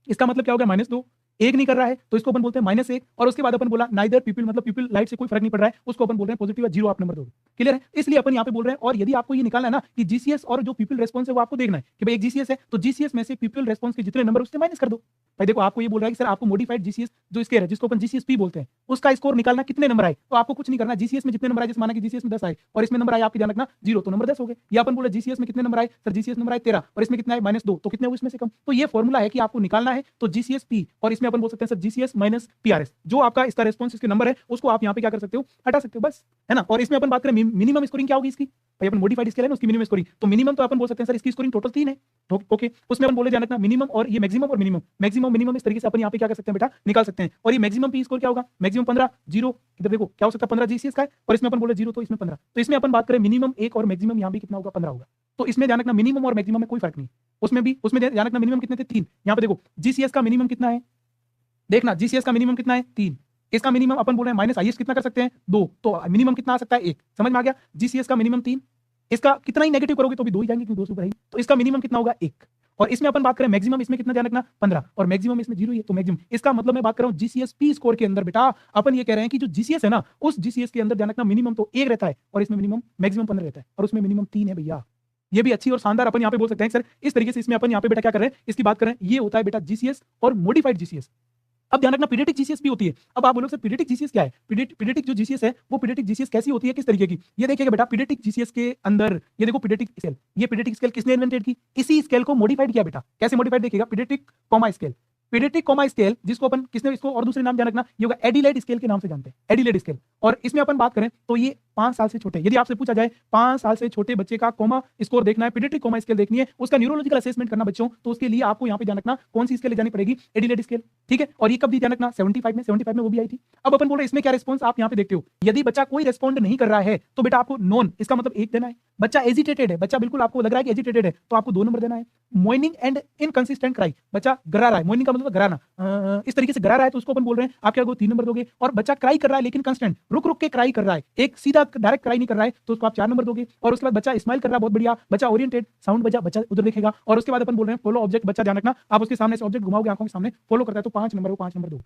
इसका मतलब क्या हो गया -2, एक नहीं कर रहा है तो इसको अपन बोलते हैं -1। और उसके बाद अपन बोला नाइदर पीपल मतलब पीपल लाइट से कोई फर्क नहीं पड़ रहा है, उसको अपन बोल रहे हैं पॉजिटिव या 0 आप नंबर दोगे। क्लियर है, इसलिए अपन यहाँ पे बोल रहे हैं। और यदि आपको ये निकालना है ना कि जीसीएस और जो पीपल रेस्पॉन्स है वो आपको देखना है कि भाई एक जीसीएस है तो जीसीएस में से पीपल रेस्पॉन्स के जितने नंबर उससे माइनस कर दो। भाई देखो आपको ये बोल रहा है कि सर आपको मॉडिफाइड जीसीएस जो स्कोर है जिसको अपन जीसीएसपी बोलते हैं उसका स्कोर निकालना कितने नंबर आए, तो आपको कुछ नहीं करना, जीसीएस में जितने नंबर आए, जैसे माना कि जीसीएस में 10 आए और इसमें नंबर आए आपके ध्यान रखना 0, तो नंबर 10 हो गए। या अपन बोले जीसीएस में कितने नंबर आए, सर जीसीएस नंबर आए 13 और इसमें कितना आए -2, तो कितने हुए इसमें से कम। तो ये फॉर्मूला है कि आपको निकालना है तो जीसीएस पी, और इसमें अपन बोल सकते हैं सर जीसीएस माइनस पीआरएस, जो आपका इसका रेस्पॉन्स इसके नंबर है उसको आप यहाँ पे क्या कर सकते हो, हटा सकते हो, बस है ना। और इसमें अपन बात करें मिनिमम स्कोरिंग क्या होगी इसकी, भाई अपन मॉडिफाइड स्केल है ना उसकी मिनिमम स्कोरिंग, तो मिनिमम तो अपन बोल सकते हैं सर इसकी स्कोरिंग टोटल 3 है, ओके। उसमें अपन बोले ध्यान रखना मिनिमम और ये मैक्सिमम और मिनिमम इस तरीके से अपन यहाँ पे क्या कर सकते हैं बेटा, निकाल सकते हैं। और ये मैक्सिमम पी स्कोर क्या होगा, मैक्सिमम 15, 0, इधर देखो क्या हो सकता है 15 जीसीएस का है, और इसमें अपन बोले 0 तो इसमें 15, तो इसमें अपन बात करें मिनिमम 1 और मैक्सिमम यहाँ भी कितना होगा 15 होगा। तो इसमें ध्यान रखना मिनिमम और मैक्सिमम में कोई फर्क नहीं, उसमें ध्यान रखना मिनिमम कितने थे 3, यहाँ पे देखो जीसीएस का मिनिमम कितना है, देखना जीसीएस का मिनिमम कितना है 3, इसका मिनिमम अपन बोल रहे हैं माइनस आईएस कितना कर सकते हैं 2, तो मिनिमम कितना आ सकता है 1, समझ में आ गया। जीसीएस का मिनिमम 3, इसका कितना ही नेगेटिव करोगे तो भी 2 ही जाएंगे क्योंकि 2 से ऊपर है, तो इसका मिनिमम कितना होगा 1। और इसमें अपन बात करें मैक्सिमम, इसमें कितना ध्यान रखना 15, और मैक्सिमम इसमें 0 ही है, तो मैक्सिमम इसका मतलब मैं बात कर रहा हूं जीसीएस पी स्कोर के अंदर बेटा अपन ये कह रहे हैं कि जो जीसीएस है ना उस जीसीएस के अंदर ध्यान रखना मिनिमम तो 1 रहता है और इसमें मिनिमम मैक्सिमम 15 रहता है और उसमें मिनिमम 3 है भैया। ये भी अच्छी और शानदार अपन यहाँ पे बोल सकते हैं सर इस तरीके से। इसमें अपन यहाँ पे बेटा क्या कर रहे हैं इसकी बात करें, ये होता है बेटा जीसीएस और मॉडिफाइड जीसीएस। अब ध्यान रखना पीडियाट्रिक जीसीएस भी होती है। अब आप बोलोगे सर पीडियाट्रिक जीसीएस क्या है? पीडियाट्रिक जो जीसीएस है वो पीडियाट्रिक जीसीएस कैसी होती है, किस तरीके की? ये देखिएगा बेटा पीडियाट्रिक जीसीएस के अंदर ये देखो पीडियाट्रिक स्केल, ये पीडियाट्रिक स्केल किसने इन्वेंटेड की? इसी स्केल को मॉडिफाइड किया बेटा। कैसे मॉडिफाइड देखिएगा, paediatric comma scale, paediatric comma scale जिसको अपन किसने इसको और दूसरे नाम ध्यान रखना ये होगा एडिलेड स्केल के नाम से जानते हैं, एडिलेड स्केल। और इसमें अपन बात करें तो ये 5 साल से छोटे, यदि आपसे पूछा जाए 5 साल से छोटे बच्चे का कॉमा स्कोर देखना है, पीडियाट्रिक कॉमा स्केल देखनी है, उसका न्यूरोलॉजिकल असेसमेंट करना बच्चों, तो उसके लिए आपको यहाँ पे ध्यान रखना कौन सी स्केल ले जानी पड़ेगी, एडिलेड स्केल। ठीक है, और ये कब दी ध्यान रखना 75 में वो भी आई थी। अब अपन बोल रहे हैं इसमें क्या रिस्पॉन्स आप यहाँ पे देखते हो, यदि बच्चा कोई रिस्पॉन्ड नहीं कर रहा है तो बेटा आपको नॉन, इसका मतलब 1 देना है। बच्चा एजिटेटेड है, बच्चा बिल्कुल आपको लग रहा है कि एजिटेटेड है तो आपको 2 नंबर देना है। मोर्निंग एंड इनकंसिस्टेंट क्राई, बच्चा गरा रहा है, मोर्निंग का मतलब गराना, इस तरीके से गरा रहा है तो उसको अपन बोल रहे हैं आप क्या 3 नंबर दोगे। और बच्चा क्राई कर रहा है लेकिन कंस्टेंट रुक रुक के क्राई कर रहा है, एक सीधा डायरेक्ट क्राई नहीं कर रहा है तो उसको आप 4 नंबर दोगे। और उसके बाद बच्चा स्माइल कर रहा है, बहुत बढ़िया, बच्चा ओरिएंटेड साउंड, बच्चा उधर देखेगा। और उसके बाद अपन बोल रहे हैं फॉलो ऑब्जेक्ट, बच्चा ध्यान रखना आप उसके सामने से ऑब्जेक्ट घुमाओगे आंखों के सामने, फॉलो करता है तो 5 नंबर, वो 5 नंबर दो।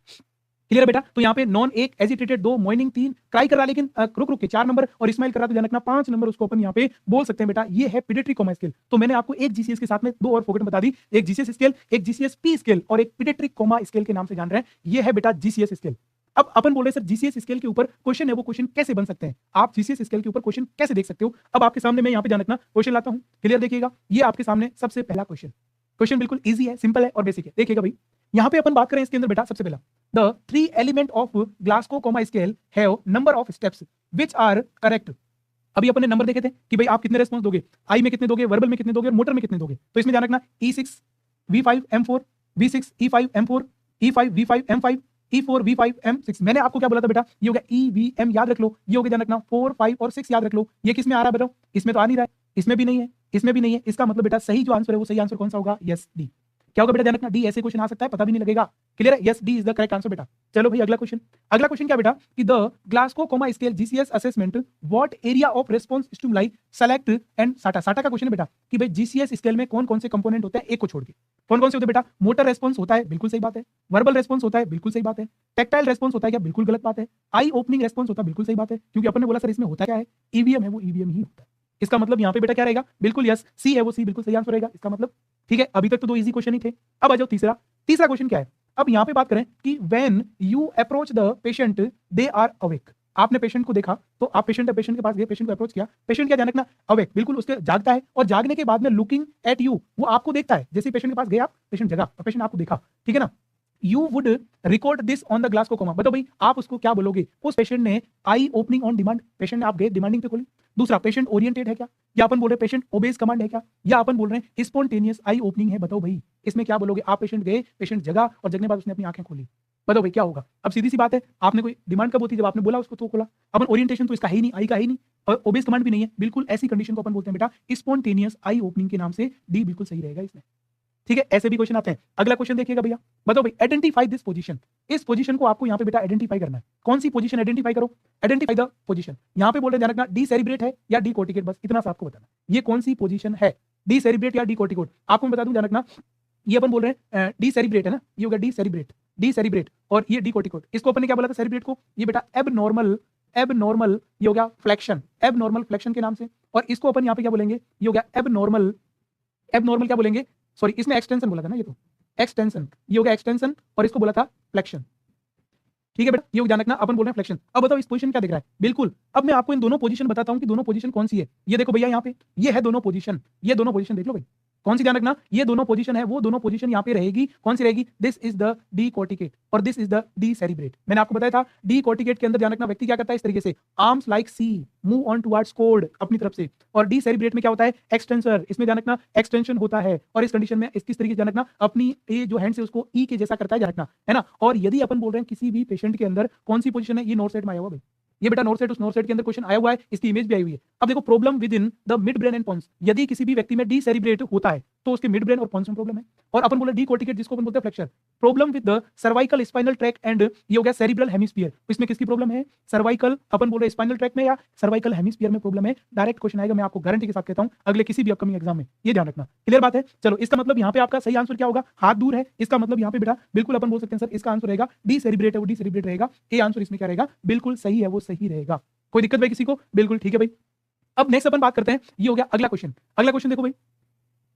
क्लियर है बेटा? तो यहाँ पे नॉन 1, एजिटेटेड 2, मोर्निंग 3, क्राई कर रहा है लेकिन रुक रुक के 4 नंबर, और स्माइल कर रहा है तो ध्यान रखना 5 नंबर, उसको अपन यहाँ पे बोल सकते हैं बेटा ये है पीडियाट्रिक कॉमा स्केल। तो मैंने आपको एक जीसीएस के साथ में 2 और फोकट बता दी, एक जीसीएस स्केल, एक जीसीएस पी स्केल और एक पीडियाट्रिक कॉमा स्केल के नाम से जान रहे हैं, ये है बेटा जीसीएस स्केल। अब अपन बोल रहे हैं सर जीसीएस स्केल के ऊपर क्वेश्चन है, वो क्वेश्चन कैसे बन सकते हैं, आप जीसीएस स्केल के ऊपर क्वेश्चन कैसे देख सकते हो। अब आपके सामने मैं यहाँ पे ध्यान रखना क्वेश्चन लाता हूँ, क्लियर देखिएगा, ये आपके सामने सबसे पहला क्वेश्चन बिल्कुल इजी है, सिंपल है और बेसिक है। देखिएगा भाई यहाँ पे अपन बात करें इसके अंदर बेटा, सबसे पहला the 3 element of Glasgow coma scale have number of steps which are correct. अभी अपन ने नंबर देखे थे कि भाई आप कितने रेस्पॉन्स दोगे, आई में कितने दोगे, वर्बल में कितने दोगे और मोटर में कितने दोगे। तो इसमें ध्यान रखना E6 V5 M4, V6 E5 M4, E5 V5 M5, E4 V5 M6। मैंने आपको क्या बोला था बेटा, ये हो गया EVM, याद रख लो, ये हो गया ध्यान रखना 4, 5 और 6 याद रख लो। ये किस में आ रहा है बताओ, इसमें तो आ नहीं रहा है, इसमें भी नहीं है, इसमें भी नहीं है, इसका मतलब बेटा सही जो आंसर है वो सही आंसर कौन सा होगा, यस डी। क्या होगा बेटा ध्यान रखना, डी ऐसे क्वेश्चन आ सकता है, पता भी नहीं लगेगा, क्लियर है, yes D is the correct answer बेटा। चलो भाई अगला क्वेश्चन क्या बेटा कि the Glasgow coma scale GCS assessment what area of response stimuli select and साटा का क्वेश्चन है बेटा कि भाई जीसीएस स्केल में कौन कौन से कंपोनेंट होते हैं, एक को छोड़ के कौन कौन से होते हैं बेटा। मोटर रेस्पॉन्स होता है, बिल्कुल सही बात है। वर्बल रेस्पॉन्स होता है, बिल्कुल सही बात है। टेक्टाइल रेस्पॉन्स होता है क्या, बिल्कुल गलत बात है। आई ओपनिंग रेस्पॉन्स होता है, बिल्कुल सही बात है, क्योंकि अपन ने बोला सर इसमें होता क्या है, ईवीएम है, वो ईवीएम ही होता है। इसका मतलब यहाँ पे बेटा क्या रहेगा, बिल्कुल यस, सी है वो सी बिल्कुल सही आंसर रहेगा इसका मतलब। ठीक है, अभी तक तो 2 इजी क्वेश्चन ही थे। अब आ जाओ तीसरा क्वेश्चन क्या है। अब यहाँ पे बात करें कि when you approach the patient they are awake, आपने पेशेंट को देखा तो आप पेशेंट के पास गए, पेशेंट को अप्रोच किया, पेशेंट क्या ध्यान रखना अवेक, बिल्कुल उसके जागता है और जागने के बाद में लुकिंग एट यू, वो आपको देखता है। जैसे पेशेंट के पास गए आप, पेशेंट जगा और पेशेंट आपको देखा, ठीक है ना, you would record this on the glass को कॉमा। बताओ भाई आप उसको क्या बोलोगे, उस पेशेंट ने आई ओपनिंग ऑन डिमांड, पेशेंट ने आप गए डिमांडिंग पे खोली। दूसरा पेशेंट ओरिएंटेड है क्या, या अपन बोल रहे पेशेंट ओबेज कमांड है क्या, या अपन बोल रहे हैं स्पॉन्टेनियस आई ओपनिंग है। बताओ भाई इसमें क्या बोलोगे, आप पेशेंट गए, पेशेंट जगा और जगने बाद उसने अपनी आंखें खोली, बताओ भाई क्या होगा। अब सीधी सी बात है, आपने कोई डिमांड कब होती है, जब आपने बोला उसको तो खोला। अपन ओरिएंटेशन तो इसका है ही नहीं, आई का है ही नहीं, और ओबेज कमांड भी नहीं है, बिल्कुल ऐसी कंडीशन को अपन बोलते हैं बेटा स्पॉन्टेनियस आई ओपनिंग के नाम से, डी बिल्कुल सही रहेगा इसमें। ठीक है, ऐसे भी क्वेश्चन आते हैं। अगला क्वेश्चन देखिएगा भैया, बताओ भाई आइडेंटिफाई दिस पोजीशन, इस पोजीशन को आपको यहाँ पे बेटा आइडेंटिफाई करना है। कौन सी पोजीशन आइडेंटिफाई करो, आइडेंटिफाई द पोजीशन। यहाँ पे बोल रहे ध्यान रखना डी सेरिब्रेट है या डी कोर्टिकेट, बस इतना सा आपको बताना ये कौन सी पोजीशन है, डी सेरिब्रेट या डी कोर्टिकोट। आपको मैं बता दूं ध्यान रखना, ये अपन बोल रहे हैं डी सेरिब्रेट है ना, ये होगा डी सेरिब्रेट और ये डी कोर्टिकोट। इसको अपन ने क्या बोला था सेरिब्रेट को, ये बेटा एबनॉर्मल ये हो गया फ्लेक्शन, एबनॉर्मल फ्लेक्शन के नाम से। और इसको अपन यहाँ पे क्या बोलेंगे, ये हो गया एबनॉर्मल क्या बोलेंगे, सॉरी इसमें एक्सटेंशन बोला था ना, ये तो एक्सटेंशन, ये हो गया एक्सटेंशन और इसको बोला था फ्लेक्शन। ठीक है बेटा, ये ध्यान रखना, अपन बोल रहे हैं फ्लेक्शन। अब बताओ इस पोजीशन क्या दिख रहा है, बिल्कुल। अब मैं आपको इन दोनों पोजीशन बताता हूं कि दोनों पोजीशन कौन सी है। ये देखो भैया यहाँ पे ये है दोनों पोजीशन, ये दोनों पोजीशन देख लो भाई, कौन सी ध्यान रखना, ये दोनों पोजीशन है, वो दोनों पोजीशन यहाँ पे रहेगी, कौन सी रहेगी, दिस इज द डी कोर्टिकेट और दिस इज द डी सेरिब्रेट। मैंने आपको बताया था डी कोर्टिकेट के अंदर ध्यान रखना व्यक्ति क्या करता है इस तरीके से, arms like see move on towards cord अपनी तरफ से, और डी सेरिब्रेट में क्या होता है एक्सटेंसर, इसमें ध्यान रखना एक्सटेंशन होता है, और इस कंडीशन में किस तरीके से ध्यान रखना अपनी ये जो हैंड से उसको ई के जैसा करता है ध्यान रखना, है ना। और यदि अपन बोल रहे हैं किसी भी पेशेंट के अंदर कौन सी पोजीशन है, ये नॉर्थ साइड में आया हुआ भाई, ये बेटा नॉर्थ साइड, उस नॉर्थ साइड के अंदर क्वेश्चन आया हुआ है, इसकी इमेज भी आई हुई है। अब देखो problem within the midbrain and pons, यदि किसी भी व्यक्ति में डी सेरिब्रेट होता है तो उसके मिड ब्रेन और पोंस में प्रॉब्लम है। और अपन बोले डीकोर्टिकेट जिसको अपन बोलते हैं fracture, problem with the cervical spinal track and ये हो गया सेरिब्रल हेमिस्फीयर। इसमें किसकी प्रॉब्लम है? सर्वाइकल, अपन बोल रहे स्पाइनल ट्रैक में या सर्वाइकल हेमिस्फीयर में प्रॉब्लम है। डायरेक्ट क्वेश्चन आएगा, मैं आपको गारंटी के साथ कहता हूं अगले किसी भी अपकमिंग एग्जाम में, ये ध्यान रखना। क्लियर बात है? चलो इसका मतलब यहाँ पे आपका सही आंसर क्या होगा? हाथ दूर है, इसका मतलब यहाँ पे बेटा बिल्कुल अपन बोल सकते हैं सर इसका आंसर रहेगा डी सेरिब्रेट है, वो डी सेरिब्रेट रहेगा। ये आंसर इसमें क्या रहेगा? बिल्कुल सही है, वो सही रहेगा। कोई दिक्कत भाई किसी को? बिल्कुल ठीक है भाई। अब नेक्स्ट अपन बात करते हैं, ये हो गया अगला क्वेश्चन। अगला क्वेश्चन देखो भाई,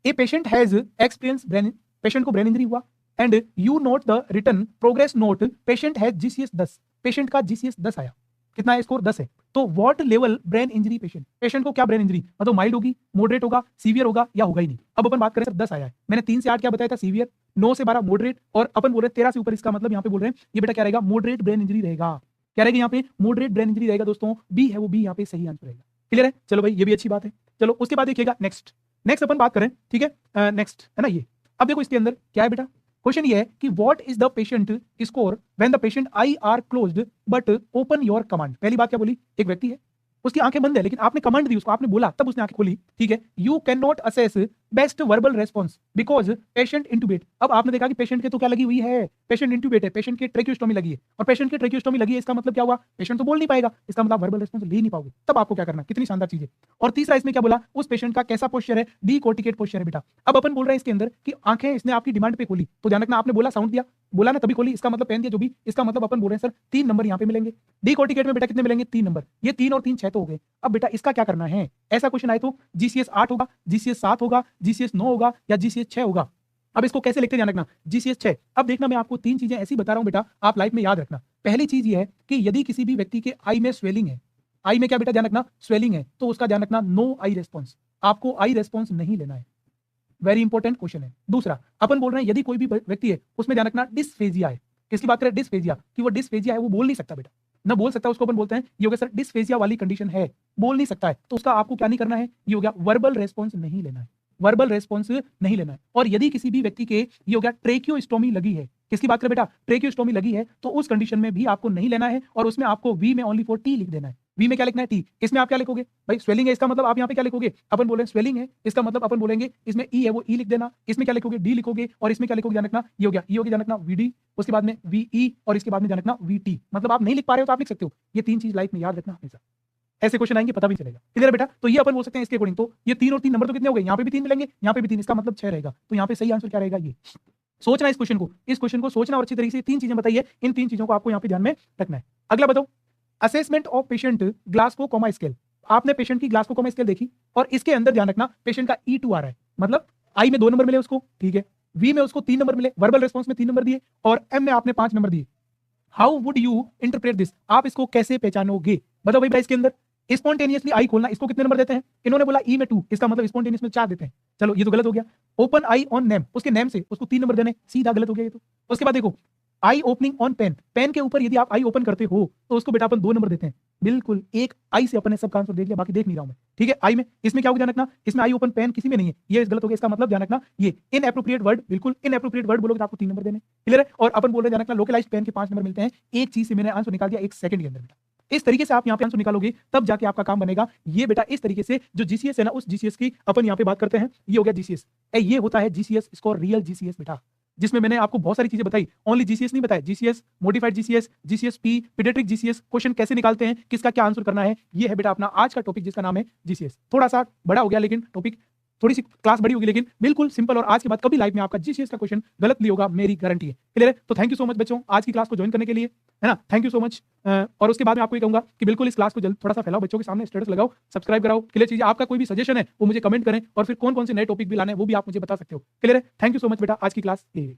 a patient has experience brain, patient को ब्रेन इंजरी हुआ and you note the return progress note, patient has GCS 10, patient का जीसीएस 10 आया, कितना है स्कोर? 10 है। तो what level brain injury patient, patient को क्या ब्रेन इंजरी, मतलब माइल्ड होगी, मॉडरेट होगा, सीवियर होगा या होगा ही नहीं। अब अपन बात करें सर 10 आया है, मैंने 3 से 8 क्या बताया था? सीवियर, 9 से 12 मॉडरेट, और अपन बोल रहे 13 से ऊपर, इसका मतलब यहाँ पे बोल रहे हैं ये बेटा क्या रहेगा? मॉडरेट ब्रेन इंजरी रहेगा। क्या रहेगा यहाँ पे? मॉडरेट ब्रेन इंजरी रहेगा दोस्तों, बी है वो, बी यहाँ पे सही आंसर रहेगा। क्लियर है? चलो भाई ये भी अच्छी बात है। चलो उसके बाद देखिएगा नेक्स्ट अपन बात करें, ठीक है, नेक्स्ट है ना ये। अब देखो इसके अंदर क्या है बेटा, क्वेश्चन ये है कि what is the patient score when the patient I R closed but open your command. पहली बात क्या बोली? एक व्यक्ति है, उसकी आंखें बंद है, लेकिन आपने कमांड दी उसको, आपने बोला तब उसने आंखें खोली, ठीक है। You can not assess best verbal response because patient intubate. अब आपने देखा कि पेशेंट के तो क्या लगी हुई है? पेशेंट इंटूबेट है, पेशेंट की ट्रेक्यूस्टोमी लगी है, और पेशेंट की ट्रेक्यूस्टोमी लगी है, इसका मतलब क्या हुआ? पेशेंट तो बोल नहीं पाएगा, इसका मतलब वर्बल रेस्पॉन्स ले नहीं पाओगे। तब आपको क्या करना? कितनी शानदार चीज है। और तीसरा इसमें क्या बोला? उस पेशेंट का कैसा पोस्चर है? डीकोर्टिकेट पोस्चर है बेटा। अब अपन बोल रहे हैं इसके अंदर कि आंखें इसने आपकी डिमांड पे खोली, तो ध्यान रखना आपने बोला, साउंड दिया, बोला ना तभी खोली, इसका मतलब पेन दिया जो भी, इसका मतलब अपन बोल रहे हैं सर 3 नंबर यहाँ पे मिलेंगे। डीकोर्टिकेट में बेटा कितने मिलेंगे? 3 नंबर। ये 3 और 3 6 तो हो गए। अब बेटा इसका क्या करना है? ऐसा क्वेश्चन आए तो जीसीएस 8 होगा, जीसीएस 7 होगा, जीसीएस 9 होगा या जीसीएस 6 होगा। अब इसको कैसे लिखते ध्यान रखना, जीसीएस 6। अब देखना मैं आपको 3 चीजें ऐसी बता रहा हूं बेटा, आप लाइफ में याद रखना। पहली चीज ये है कि यदि किसी भी व्यक्ति के आई में स्वेलिंग है, आई में क्या बेटा ध्यान रखना? स्वेलिंग है, तो उसका ध्यान रखना नो आई रेस्पॉन्स, आपको आई रेस्पॉन्स नहीं लेना है। वेरी इंपॉर्टेंट क्वेश्चन है। दूसरा अपन बोल रहे हैं यदि कोई भी व्यक्ति है उसमें ध्यान रखना डिस्फेजिया है। किसकी बात करें? डिस्फेजिया, कि वो डिस्फेजिया है, वो बोल नहीं सकता बेटा, ना बोल सकता, उसको अपन बोलते हैं ये हो गया सर डिस्फेजिया वाली कंडीशन है, बोल नहीं सकता है, तो उसका आपको क्या नहीं करना है? ये हो गया वर्बल रेस्पॉन्स नहीं लेना है, वर्बल रेस्पॉन्स नहीं लेना है। और यदि किसी भी व्यक्ति के ये हो गया ट्रेकियोस्टोमी लगी है, किसकी बात करें बेटा? ट्रेकियोस्टोमी लगी है, तो उस कंडीशन में भी आपको नहीं लेना है, और उसमें आपको वी में ओनली फॉर टी लिख देना है। वी में क्या लिखना है? टी। इसमें आप क्या लिखोगे भाई? स्वेलिंग है, इसका मतलब आप यहाँ पे क्या लिखोगे? अपन बोले स्वेलिंग है, इसका मतलब अपन बोलेंगे इसमें ई है वो ई लिख देना, इसमें क्या लिखोगे? डी लिखोगे, और इसमें क्या लिखोगे? ध्यान रखना ये हो गया, ई होगी ध्यान रखना वीडी, उसके बाद में वीई, और इसके बाद में ध्यान रखना वीटी। मतलब आप नहीं लिख पा रहे हो तो आप लिख सकते हो। ये 3 चीज लाइफ में याद रखना हमेशा, ऐसे क्वेश्चन आएंगे पता भी चलेगा। क्लियर है बेटा? तो ये अपन बोल सकते हैं इसके अकॉर्डिंग, तो ये 3 और 3 नंबर तो कितने हो गए? यहाँ पे भी 3 मिलेंगे, यहाँ पे भी 3, इसका मतलब 6 रहेगा। तो यहाँ पे सही आंसर क्या रहेगा? ये सोचना इस क्वेश्चन को सोचना, और अच्छी तरीके से 3 चीजें बताइए, इन 3 चीजों को आपको यहाँ पे ध्यान में रखना है। अगला बताओ, assessment of patient Glasgow coma scale. आपने पेशेंट की ग्लासको कोमा स्केल देखी, और इसके अंदर ध्यान रखना पेशेंट का E2 आ रहा है, मतलब आई में 2 नंबर मिले उसको, ठीक है, वी में उसको 3 नंबर मिले, वर्बल रेस्पॉन्स में 3 नंबर दिए, और एम में आपने 5 नंबर दिए। How would you interpret this? आप इसको कैसे पहचानोगे? बताओ भाई। इसके अंदर स्पॉन्टेनियसली आई खोलना, इसको कितने नंबर देते हैं? इन्होंने बोला ई में 2, इसका मतलब स्पॉन्टेनियस में 4 देते हैं। चलो ये तो गलत हो गया। ओपन आई ऑन नेम, उसके नेम से उसको 3 नंबर देने, सीधा गलत हो गया ये तो। उसके बाद देखो आई ओपनिंग ऑन पेन, पेन के ऊपर यदि आप आई ओपन करते हो तो उसको बेटा अपन 2 नंबर देते हैं। बिल्कुल, एक आई से अपन ने सब आंसर देख लिया, बाकी देख नहीं रहा हूं मैं, ठीक है। आई में, इसमें क्या होगा ध्यान रखना? इसमें आई ओपन पेन किसी में नहीं है, ये गलत हो गया। इसका मतलब ध्यान रखना ये इनएप्रोप्रिएट वर्ड, बिल्कुल इनएप्रोप्रिएट वर्ड बोलोगे तो आपको 3 नंबर देने। क्लियर है? और अपन बोल रहे ध्यान रखना लोकलाइज्ड पेन के 5 नंबर मिलते हैं। एक चीज से मैंने आंसर निकाल दिया 1 सेकंड के अंदर बेटा। इस तरीके से आप यहाँ पे आंसर निकालोगे तब जाके आपका काम बनेगा। ये बेटा इस तरीके से जो जीसीएस है ना, उस जीसीएस की अपन यहाँ पे बात करते हैं। ये हो गया जीसीएस, ये होता है जीसीएस स्कोर, रियल जीसीएस बेटा, जिसमें मैंने आपको बहुत सारी चीजें बताई। ओनली जीसीएस नहीं बताया, GCS, modified GCS, GCS P, paediatric GCS, question कैसे निकालते हैं, किसका क्या आंसर करना है। ये है बेटा अपना आज का टॉपिक जिसका नाम है जीसीएस। थोड़ा सा बड़ा हो गया लेकिन टॉपिक, थोड़ी सी क्लास बड़ी होगी लेकिन बिल्कुल सिंपल, और आज के बाद कभी लाइफ में आपका जीसीएस का क्वेश्चन गलत नहीं होगा, मेरी गारंटी है। क्लियर है? तो थैंक यू सो मच बच्चों आज की क्लास को ज्वाइन करने के लिए, है ना। Thank you so much. और उसके बाद मैं आपको ये कहूंगा कि बिल्कुल इस क्लास को जल्द थोड़ा सा फैलाओ, बच्चों के सामने स्टेटस लगाओ, सब्सक्राइब कराओ। क्लियर चीज, आपका कोई भी सजेशन है वो मुझे कमेंट करें, और फिर कौन कौन से नए टॉपिक भी लाने हैं वो भी आप मुझे बता सकते हो। क्लियर है? थैंक यू सो मच बेटा, आज की क्लास ये